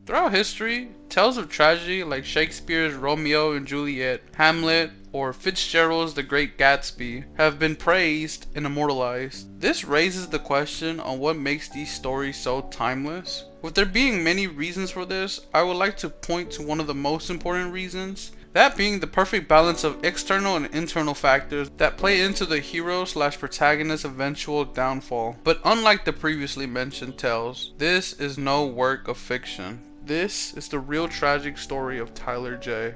Throughout history, tales of tragedy like Shakespeare's Romeo and Juliet, Hamlet, or Fitzgerald's The Great Gatsby have been praised and immortalized. This raises the question on what makes these stories so timeless. With there being many reasons for this, I would like to point to one of the most important reasons, that being the perfect balance of external and internal factors that play into the hero/protagonist's eventual downfall. But unlike the previously mentioned tales, this is no work of fiction. This is the real tragic story of Tyler J.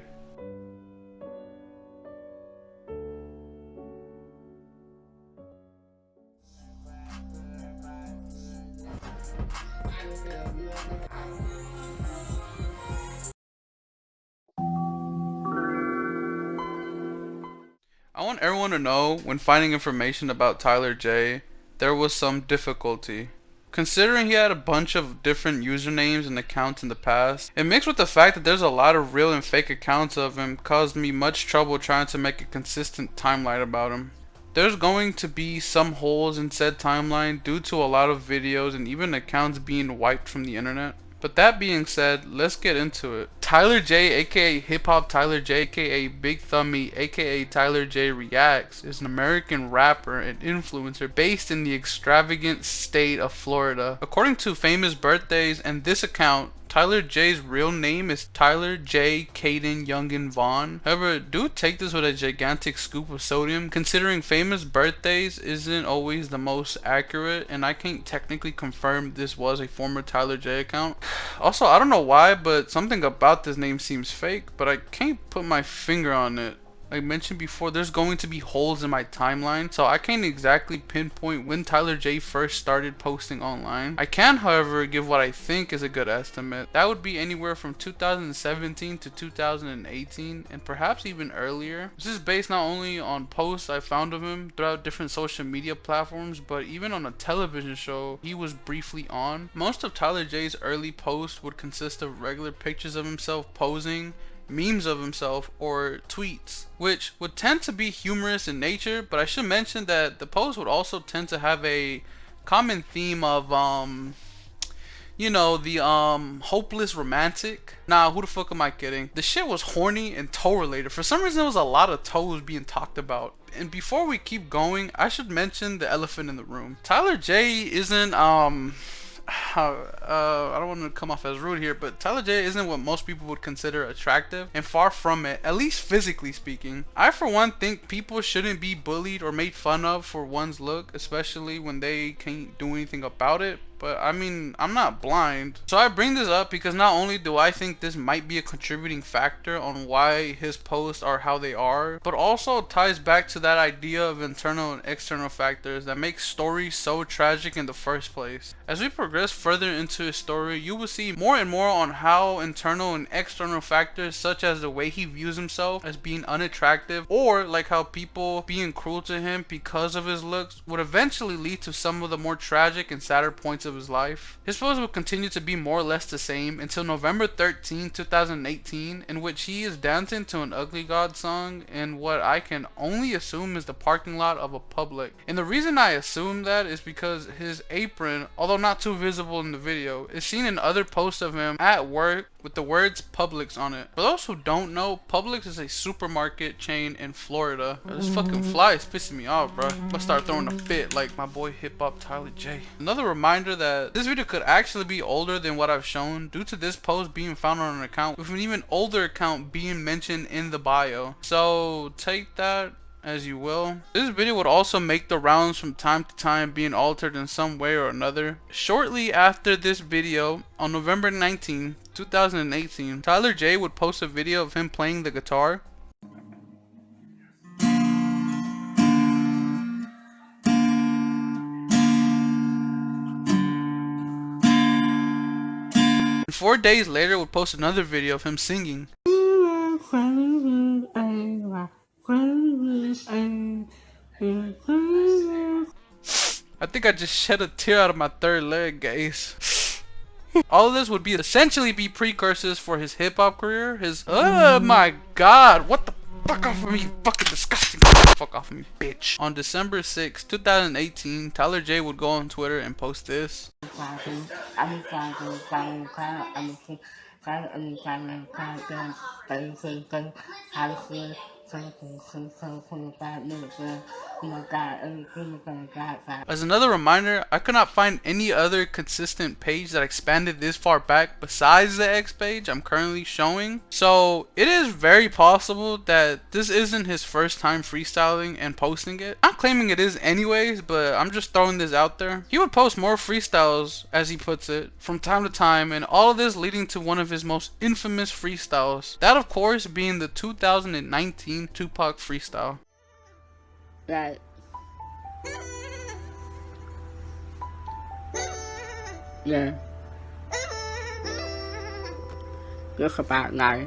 I want everyone to know, when finding information about Tyler J, there was some difficulty. Considering he had a bunch of different usernames and accounts in the past, it mixed with the fact that there's a lot of real and fake accounts of him caused me much trouble trying to make a consistent timeline about him. There's going to be some holes in said timeline due to a lot of videos and even accounts being wiped from the internet. But that being said, let's get into it. Tyler J, aka Hip Hop Tyler J, aka Big Thummy, aka Tyler J Reacts, is an American rapper and influencer based in the extravagant state of Florida. According to Famous Birthdays and this account, Tyler J's real name is Tyler J. Caden Youngin Vaughn. However, do take this with a gigantic scoop of sodium, considering Famous Birthdays isn't always the most accurate, and I can't technically confirm this was a former Tyler J account. Also, I don't know why, but something about this name seems fake, but I can't put my finger on it. Like mentioned before, there's going to be holes in my timeline, so I can't exactly pinpoint when Tyler J first started posting online. I can, however, give what I think is a good estimate. That would be anywhere from 2017 to 2018, and perhaps even earlier. This is based not only on posts I found of him throughout different social media platforms, but even on a television show he was briefly on. Most of Tyler J's early posts would consist of regular pictures of himself posing, memes of himself, or tweets, which would tend to be humorous in nature, but I should mention that the posts would also tend to have a common theme of the hopeless romantic. Nah, who the fuck am I kidding? The shit was horny and toe related. For some reason there was a lot of toes being talked about. And before we keep going, I should mention the elephant in the room. Tyler J isn't I don't want to come off as rude here, but Tyler J isn't what most people would consider attractive, and far from it, at least physically speaking. I for one think people shouldn't be bullied or made fun of for one's look, especially when they can't do anything about it. But I mean, I'm not blind. So I bring this up because not only do I think this might be a contributing factor on why his posts are how they are, but also ties back to that idea of internal and external factors that make stories so tragic in the first place. As we progress further into his story, you will see more and more on how internal and external factors, such as the way he views himself as being unattractive, or like how people being cruel to him because of his looks, would eventually lead to some of the more tragic and sadder points of his life. His posts will continue to be more or less the same until November 13, 2018, in which he is dancing to an Ugly God song in what I can only assume is the parking lot of a Publix. And the reason I assume that is because his apron, although not too visible in the video, is seen in other posts of him at work with the words Publix on it. For those who don't know, Publix is a supermarket chain in Florida. This fucking fly is pissing me off, bro. I'm gonna start throwing a fit like my boy Hip Hop Tyler J. Another reminder that this video could actually be older than what I've shown due to this post being found on an account with an even older account being mentioned in the bio. So take that as you will. This video would also make the rounds from time to time, being altered in some way or another. Shortly after this video, on November 19, 2018, Tyler J would post a video of him playing the guitar. And 4 days later would post another video of him singing. I think I just shed a tear out of my third leg, guys. All of this would be essentially precursors for his hip hop career. Oh my god, what the Fuck off of me, you fucking disgusting. Fuck off of me, bitch. On December 6, 2018, Tyler J would go on Twitter and post this. As another reminder, I could not find any other consistent page that expanded this far back besides the X page I'm currently showing. So it is very possible that this isn't his first time freestyling and posting it. I'm claiming it is anyways, but I'm just throwing this out there. He would post more freestyles, as he puts it, from time to time, and all of this leading to one of his most infamous freestyles. That of course being the 2019 Tupac freestyle. Right. Yeah. Just about now.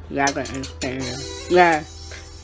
Yeah, I understand. Yeah.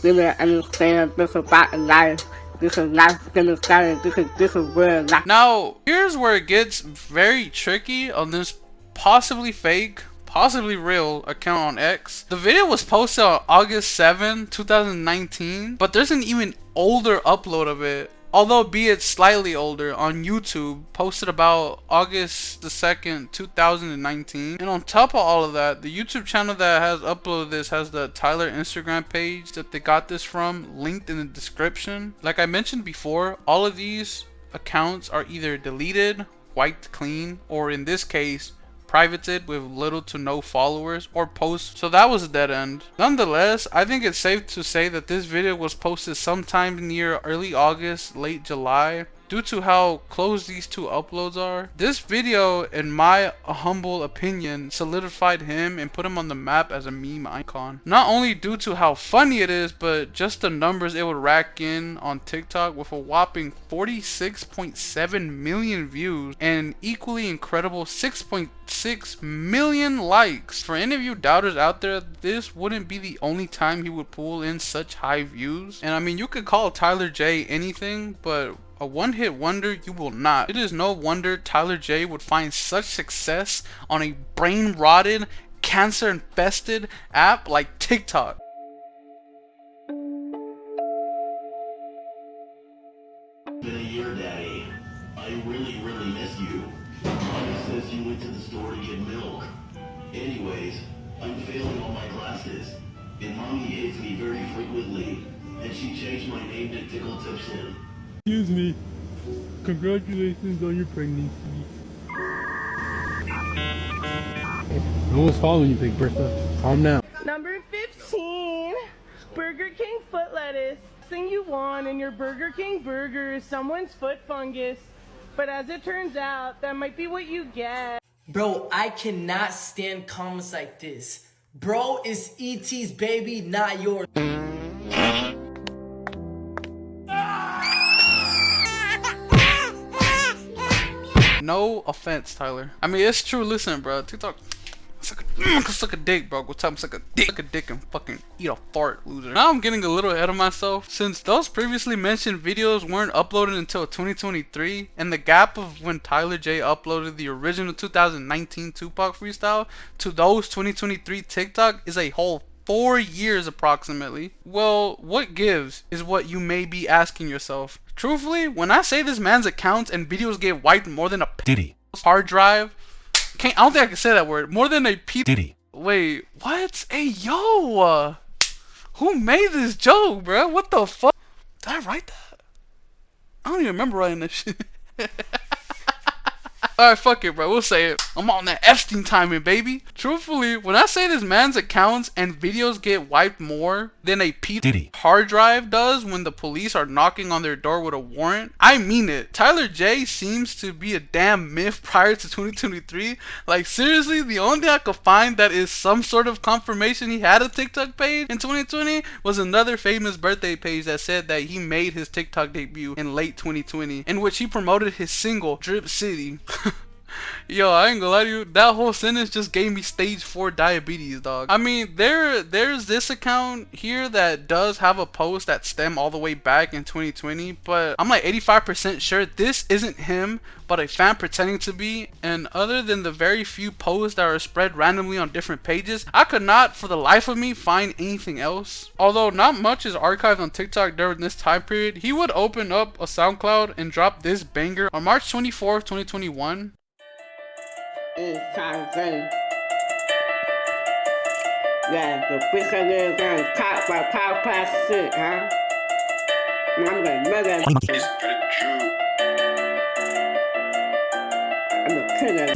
You understand this about life. This is life gonna start. This is real life. Now, here's where it gets very tricky on this possibly fake, possibly real account on X. The video was posted on August 7, 2019, but there's an even older upload of it, although be it slightly older, on YouTube, posted about August the 2nd, 2019. And on top of all of that, the YouTube channel that has uploaded this has the Tyler Instagram page that they got this from linked in the description. Like I mentioned before, all of these accounts are either deleted, wiped clean, or in this case, privated with little to no followers or posts, so that was a dead end. Nonetheless, I think it's safe to say that this video was posted sometime near early August, late July. Due to how close these two uploads are, this video, in my humble opinion, solidified him and put him on the map as a meme icon. Not only due to how funny it is, but just the numbers it would rack in on TikTok with a whopping 46.7 million views and equally incredible 6.6 million likes. For any of you doubters out there, this wouldn't be the only time he would pull in such high views. And I mean, you could call Tyler J anything, but a one-hit wonder you will not. It is no wonder Tyler J would find such success on a brain-rotted, cancer-infested app like TikTok. Been a year, Daddy. I really miss you. Mom says you went to the store to get milk. Anyways, I'm failing all my classes, and Mommy hates me very frequently, and she changed my name to Tickle Tipson. Excuse me. Congratulations on your pregnancy. No one's following you, Big Bertha. Calm down. Number 15, Burger King foot lettuce. Thing you want in your Burger King burger is someone's foot fungus. But as it turns out, that might be what you get. Bro, I cannot stand comments like this. Bro, it's E.T.'s baby, not yours. No offense, Tyler. I mean, it's true. Listen, bro. TikTok, suck a dick, bro. Go tell him suck a dick and fucking eat a fart, loser. Now I'm getting a little ahead of myself. Since those previously mentioned videos weren't uploaded until 2023, and the gap of when Tyler J uploaded the original 2019 Tupac freestyle to those 2023 TikTok is a whole 4 years approximately. Well, what gives is what you may be asking yourself. Truthfully, when I say this man's accounts and videos get wiped more than a Diddy. hard drive, I don't think I can say that word. More than a Diddy. Wait, what? Hey, yo, who made this joke, bro? What the fuck? Did I write that? I don't even remember writing this shit. Alright, fuck it, bro. We'll say it. I'm on that Epstein timing, baby. Truthfully, when I say this man's accounts and videos get wiped more than a Diddy. hard drive does when the police are knocking on their door with a warrant, I mean it. Tyler J seems to be a damn myth prior to 2023. Like, seriously, the only thing I could find that is some sort of confirmation he had a TikTok page in 2020 was another famous birthday page that said that he made his TikTok debut in late 2020, in which he promoted his single, Drip City. Yo, I ain't gonna lie to you. That whole sentence just gave me stage 4 diabetes, dog. I mean, there's this account here that does have a post that stem all the way back in 2020, but I'm like 85% sure this isn't him, but a fan pretending to be. And other than the very few posts that are spread randomly on different pages, I could not for the life of me find anything else. Although not much is archived on TikTok during this time period, he would open up a SoundCloud and drop this banger on March 24th, 2021. It's time to yeah, the bitch that is gonna talk about power past shit, huh? I'm gonna murder that. I'm gonna kill that.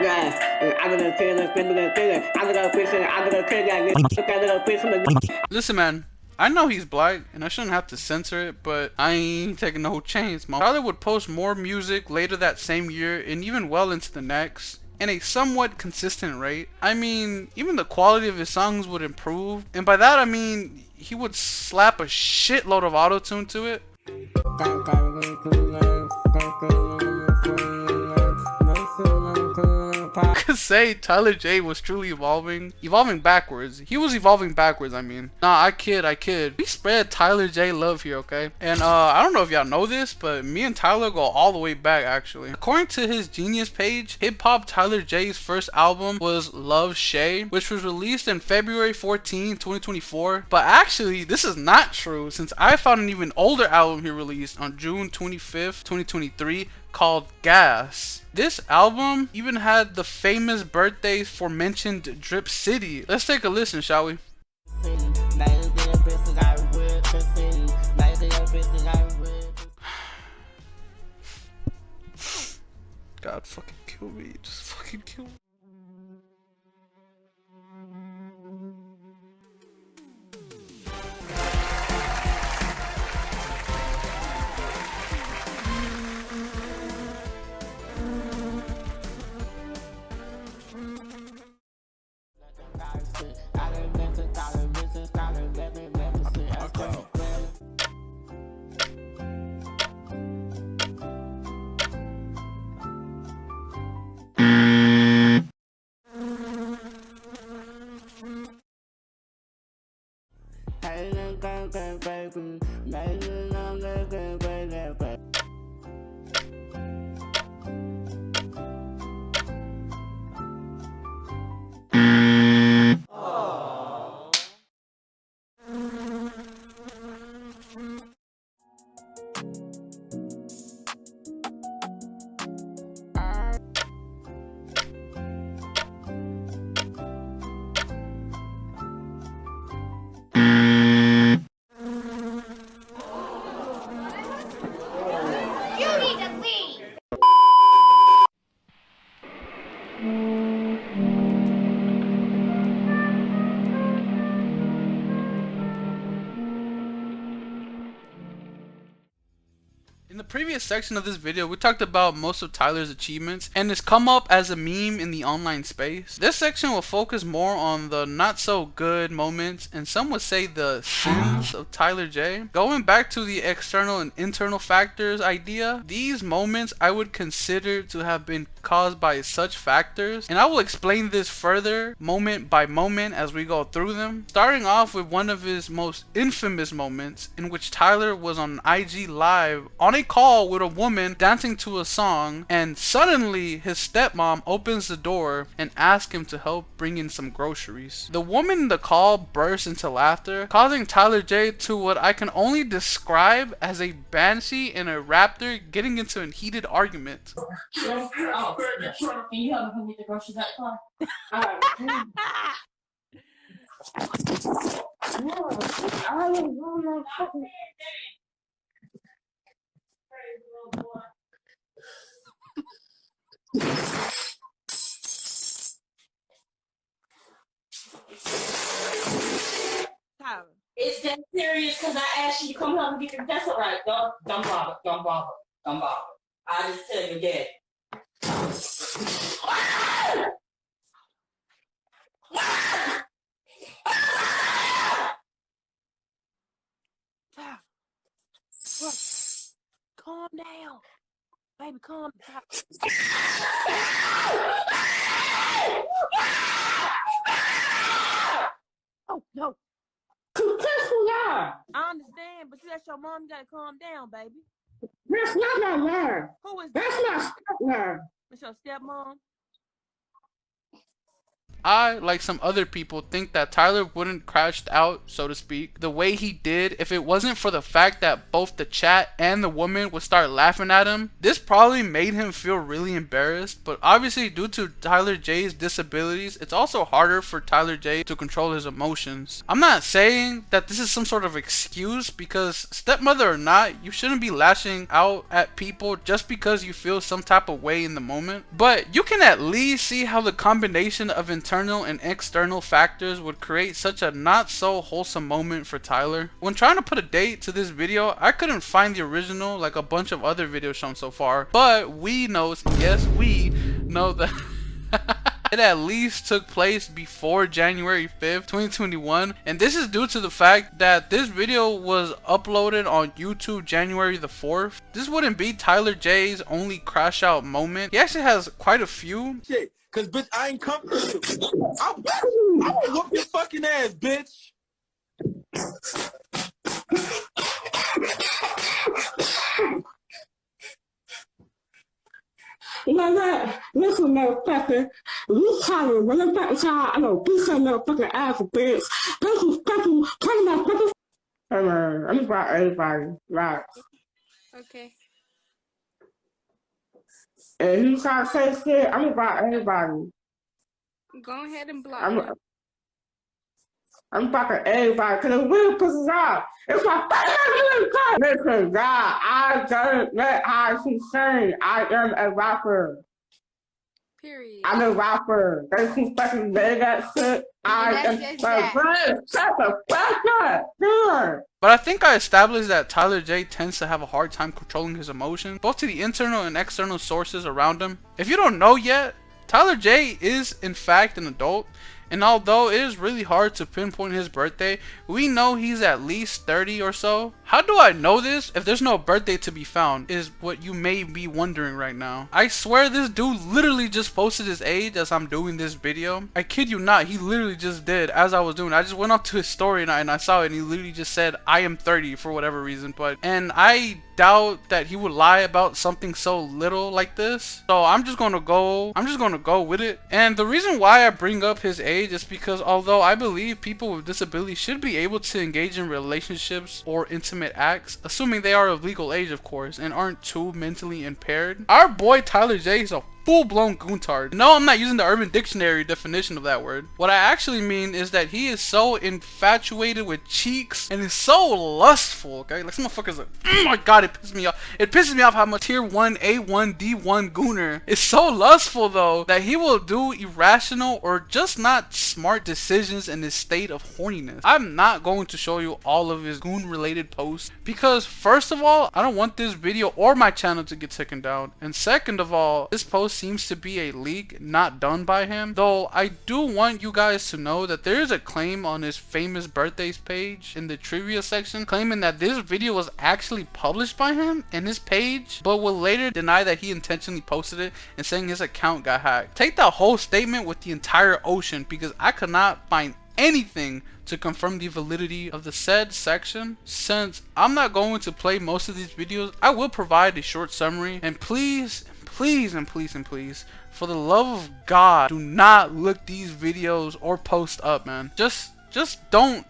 Yeah, and I'm gonna kill this, I'm gonna kill it. I'm gonna kill it, I'm gonna kill that. Look at little bitch, I'm gonna. Listen, man. I know he's black, and I shouldn't have to censor it, but I ain't taking no chance, man. Tyler would post more music later that same year, and even well into the next, in a somewhat consistent rate. I mean, even the quality of his songs would improve, and by that I mean, he would slap a shitload of auto-tune to it. I could say Tyler J was truly evolving backwards. He was evolving backwards, I mean. Nah, I kid. We spread Tyler J love here, okay? And I don't know if y'all know this, but me and Tyler go all the way back, actually. According to his Genius page, hip hop Tyler J's first album was Love Shay, which was released in February 14, 2024. But actually, this is not true, since I found an even older album he released on June 25th, 2023, called Gas. This album even had the famous birthdays for mentioned Drip City. Let's take a listen, shall we? God fucking kill me. Just fucking kill me. In the previous section of this video, we talked about most of Tyler's achievements and his come up as a meme in the online space. This section will focus more on the not so good moments, and some would say the sins of Tyler J. Going back to the external and internal factors idea, these moments I would consider to have been caused by such factors, and I will explain this further moment by moment as we go through them. Starting off with one of his most infamous moments, in which Tyler was on IG Live on a call with a woman dancing to a song, and suddenly his stepmom opens the door and asks him to help bring in some groceries. The woman in the call bursts into laughter, causing Tyler J to what I can only describe as a banshee and a raptor getting into a heated argument. Can you help me get the groceries out the car? It's that serious because I asked you to come help me get the. That's all right. Don't bother. I just tell your dad. Calm down. Baby, calm down. Oh, no. I understand, but that's your mom. You gotta calm down, baby. That's not my mom. Who is That's that? my stepmom. That's your stepmom? I, like some other people, think that Tyler wouldn't crashed out, so to speak, the way he did if it wasn't for the fact that both the chat and the woman would start laughing at him. This probably made him feel really embarrassed, but obviously due to Tyler J's disabilities, it's also harder for Tyler J to control his emotions. I'm not saying that this is some sort of excuse, because stepmother or not, you shouldn't be lashing out at people just because you feel some type of way in the moment, but you can at least see how the combination of internal and external factors would create such a not so wholesome moment for Tyler. When trying to put a date to this video, I couldn't find the original like a bunch of other videos shown so far, but we know, yes, we know that it at least took place before January 5th, 2021, and this is due to the fact that this video was uploaded on YouTube January the 4th. This wouldn't be Tyler J's only crash out moment. He actually has quite a few. Shit, cause bitch, I ain't coming for you. I'm gonna whoop your fucking ass, bitch. You know what? Listen, motherfucker. You calling motherfucker child, I'm gonna beat your motherfucking ass, bitch. Thank you, come motherfucker. Hold on, I'm about everybody, right? Okay. And you try to say shit, I'm about everybody. Go ahead and block me. I'm fucking everybody, cause it really pisses off. It's my fucking listen, God, I don't let how she sing. I am a rapper. Period. I'm a rapper. They keep fucking say that shit. I am shut the fuck up. Sure. But I think I established that Tyler J tends to have a hard time controlling his emotions, both to the internal and external sources around him. If you don't know yet, Tyler J is in fact an adult, and although it is really hard to pinpoint his birthday, we know he's at least 30 or so. How do I know this if there's no birthday to be found, is what you may be wondering right now. I swear this dude literally just posted his age as I'm doing this video. I kid you not, he literally just did as I was doing. I just went up to his story and I saw it, and he literally just said I am 30 for whatever reason. And I doubt that he would lie about something so little like this, so I'm just gonna go with it. And the reason why I bring up his age is because although I believe people with disabilities should be able to engage in relationships or intimate acts, assuming they are of legal age of course and aren't too mentally impaired, our boy Tyler J is a full-blown goontard. No, I'm not using the Urban Dictionary definition of that word. What I actually mean is that he is so infatuated with cheeks and is so lustful, okay? Like, some motherfuckers like, oh my god, it pisses me off. It pisses me off how much tier 1 A1 D1 gooner is so lustful though that he will do irrational or just not smart decisions in this state of horniness. I'm not going to show you all of his goon related posts because first of all, I don't want this video or my channel to get taken down, and second of all, this post seems to be a leak not done by him, though I do want you guys to know that there is a claim on his famous birthdays page in the trivia section claiming that this video was actually published by him in his page, but will later deny that he intentionally posted it and saying his account got hacked. Take that whole statement with the entire ocean because I could not find anything to confirm the validity of the said section. Since I'm not going to play most of these videos, I will provide a short summary, and please, for the love of God, do not look these videos or post up, man. Just don't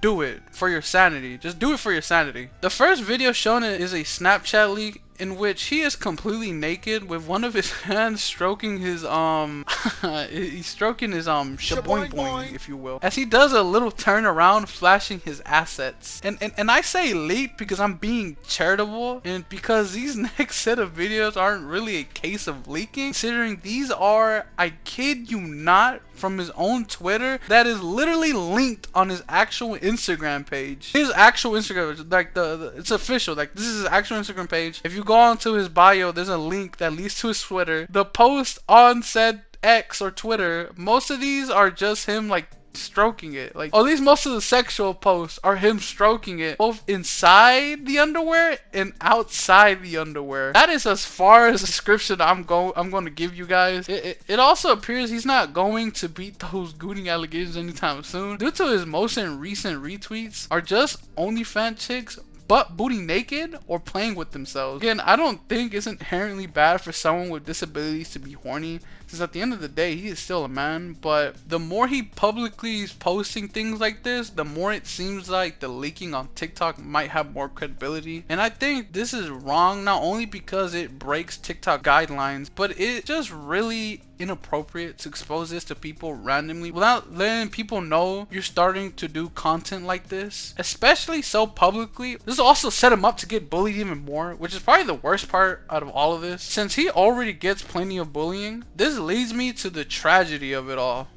do it for your sanity. Just do it for your sanity. The first video shown is a Snapchat leak in which he is completely naked with one of his hands stroking his he's stroking his shaboing boing, if you will, as he does a little turn around flashing his assets. And I say leak because I'm being charitable and because these next set of videos aren't really a case of leaking, considering these are, I kid you not, from his own Twitter that is literally linked on his actual Instagram page. His actual Instagram, like it's official, like this is his actual Instagram page. If you go onto his bio, there's a link that leads to his Twitter. The post on said X or Twitter, most of these are just him like stroking it. Like, at least most of the sexual posts are him stroking it, both inside the underwear and outside the underwear. That is as far as description I'm going to give you guys. It also appears he's not going to beat those gooning allegations anytime soon, due to his most recent retweets are just OnlyFans chicks butt booty naked or playing with themselves. Again, I don't think it's inherently bad for someone with disabilities to be horny, since at the end of the day he is still a man, but the more he publicly is posting things like this, the more it seems like the leaking on TikTok might have more credibility. And I think this is wrong, not only because it breaks TikTok guidelines, but it's just really inappropriate to expose this to people randomly without letting people know you're starting to do content like this, especially so publicly. This also set him up to get bullied even more, which is probably the worst part out of all of this. Since he already gets plenty of bullying, this leads me to the tragedy of it all.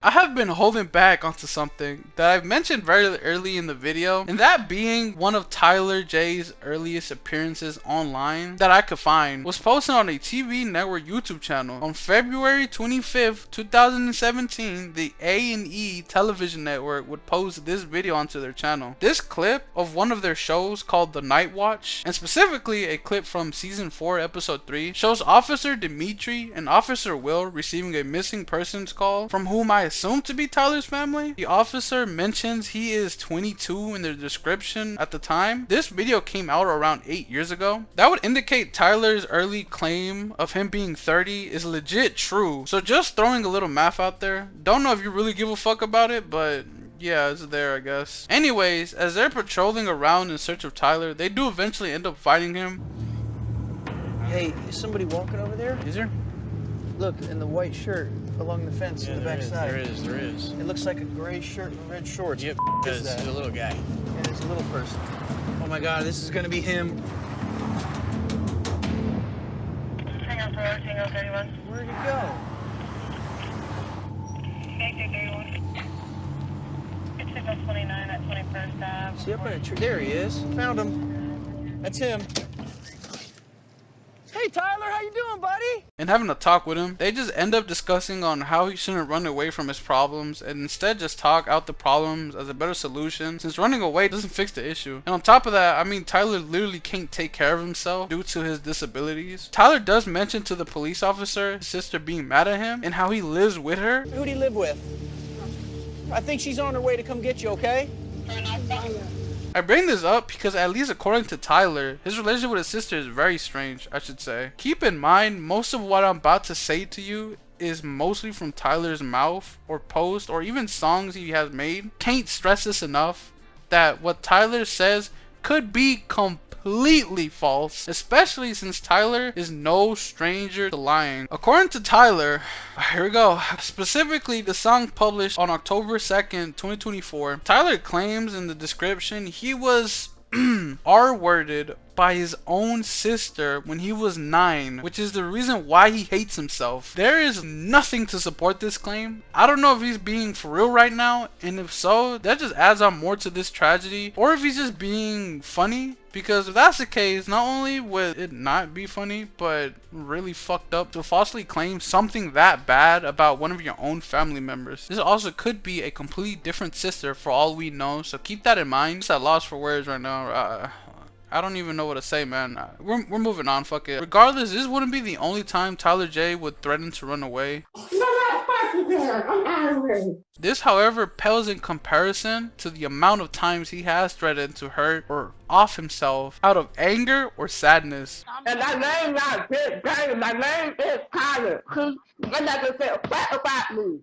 I have been holding back onto something that I've mentioned very early in the video, and that being one of Tyler J's earliest appearances online that I could find was posted on a TV network YouTube channel. On February 25th, 2017, the A&E television network would post this video onto their channel. This clip of one of their shows called The Night Watch, and specifically a clip from season 4 episode 3, shows Officer Dimitri and Officer Will receiving a missing persons call from whom I assume to be Tyler's family. The officer mentions he is 22 in their description at the time. This video came out around 8 years ago. That would indicate Tyler's early claim of him being 30 is legit true. So just throwing a little math out there. Don't know if you really give a fuck about it, but yeah, it's there, I guess. Anyways, as they're patrolling around in search of Tyler, they do eventually end up finding him. Hey, is somebody walking over there? Is there? Look, in the white shirt along the fence in the back side. There is. It looks like a gray shirt and red shorts. Yep, What is it's that? a little guy. And it's a little person. Oh my God, this is gonna be him. Hang on, Pro, Tango 31. Where'd he go? Tango 31. It's signal 29 at 21st Ave. See up in a tree. There he is. Found him. That's him. Hey Tyler, how you doing, buddy? And having a talk with him, they just end up discussing on how he shouldn't run away from his problems and instead just talk out the problems as a better solution, since running away doesn't fix the issue. And on top of that, I mean, Tyler literally can't take care of himself due to his disabilities. Tyler does mention to the police officer his sister being mad at him and how he lives with her. Who'd he live with? I think she's on her way to come get you, okay? I bring this up because, at least according to Tyler, his relationship with his sister is very strange, I should say. Keep in mind, most of what I'm about to say to you is mostly from Tyler's mouth or post or even songs he has made. Can't stress this enough that what Tyler says could be completely false, especially since Tyler is no stranger to lying. According to Tyler, here we go, specifically the song published on October 2nd, 2024, Tyler claims in the description he was R-worded by his own sister when he was 9, which is the reason why he hates himself. There is nothing to support this claim. I don't know if he's being for real right now, and if so, that just adds on more to this tragedy, or if he's just being funny. Because if that's the case, not only would it not be funny, but really fucked up to falsely claim something that bad about one of your own family members. This also could be a completely different sister for all we know, so keep that in mind. Just at loss for words right now. I don't even know what to say, man. We're moving on, fuck it. Regardless, this wouldn't be the only time Tyler J would threaten to run away. This, however, pales in comparison to the amount of times he has threatened to hurt or off himself out of anger or sadness. And my name not Big Bang, my name is Tyler. Cause I'm not gonna say a fact about me.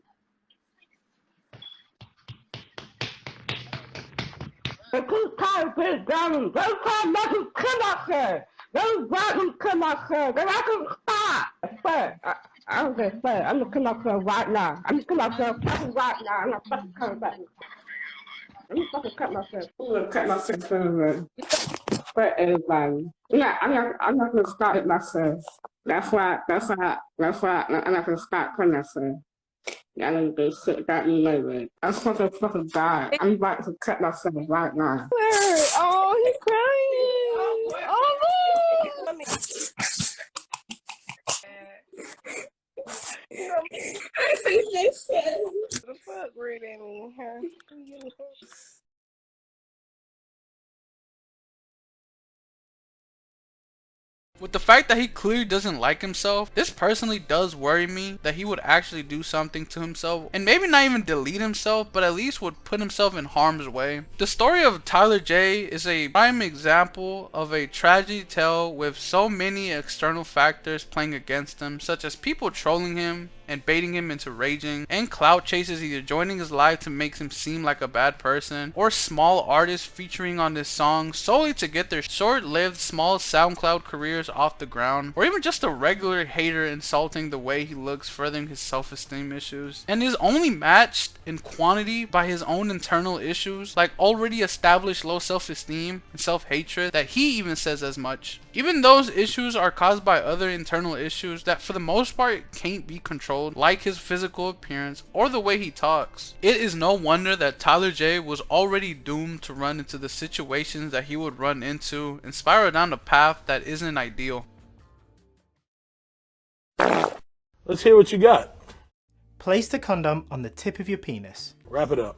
And cause Tyler Big Bang, those time nothing come up here. Those brothers come up here, then I can stop. I swear. I don't get swear. I'm gonna come up here right now. I'm just coming up here fucking right now. I'm not fucking coming back. I'm fucking cut myself. I'm gonna cut myself for everybody. I'm not gonna stop it myself. I'm not gonna stop for myself. Y'all need to sit back and know it. I'm fucking die. I'm about to cut myself right now. Oh, he's crying. Oh, look. I think they said. The fuck, Red at me, huh? With the fact that he clearly doesn't like himself, this personally does worry me that he would actually do something to himself, and maybe not even delete himself, but at least would put himself in harm's way. The story of Tyler J is a prime example of a tragedy tale with so many external factors playing against him, such as people trolling him and baiting him into raging, and clout chasers either joining his life to make him seem like a bad person, or small artists featuring on this song solely to get their short-lived small SoundCloud careers off the ground, or even just a regular hater insulting the way he looks, furthering his self-esteem issues, and is only matched in quantity by his own internal issues, like already established low self-esteem and self-hatred, that he even says as much. Even those issues are caused by other internal issues that for the most part can't be controlled, like his physical appearance or the way he talks. It is no wonder that Tyler J was already doomed to run into the situations that he would run into and spiral down a path that isn't ideal. Let's hear what you got. Place the condom on the tip of your penis. Wrap it up.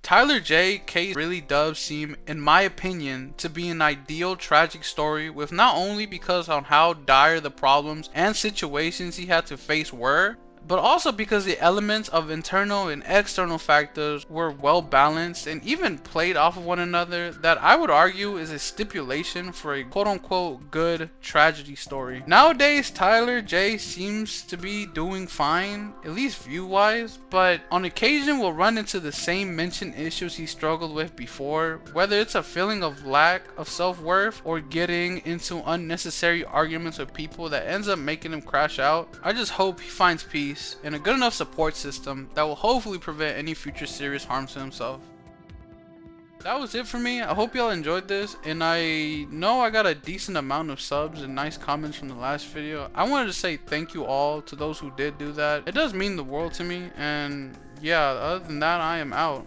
Tyler J case really does seem, in my opinion, to be an ideal tragic story, with not only because on how dire the problems and situations he had to face were, but also because the elements of internal and external factors were well balanced and even played off of one another, that I would argue is a stipulation for a quote-unquote good tragedy story. Nowadays, Tyler J seems to be doing fine, at least view-wise, but on occasion will run into the same mentioned issues he struggled with before, whether it's a feeling of lack of self-worth or getting into unnecessary arguments with people that ends up making him crash out. I just hope he finds peace and a good enough support system that will hopefully prevent any future serious harm to himself. That was it for me. I hope y'all enjoyed this, and I know I got a decent amount of subs and nice comments from the last video. I wanted to say thank you all to those who did do that. It does mean the world to me, and yeah, other than that, I am out.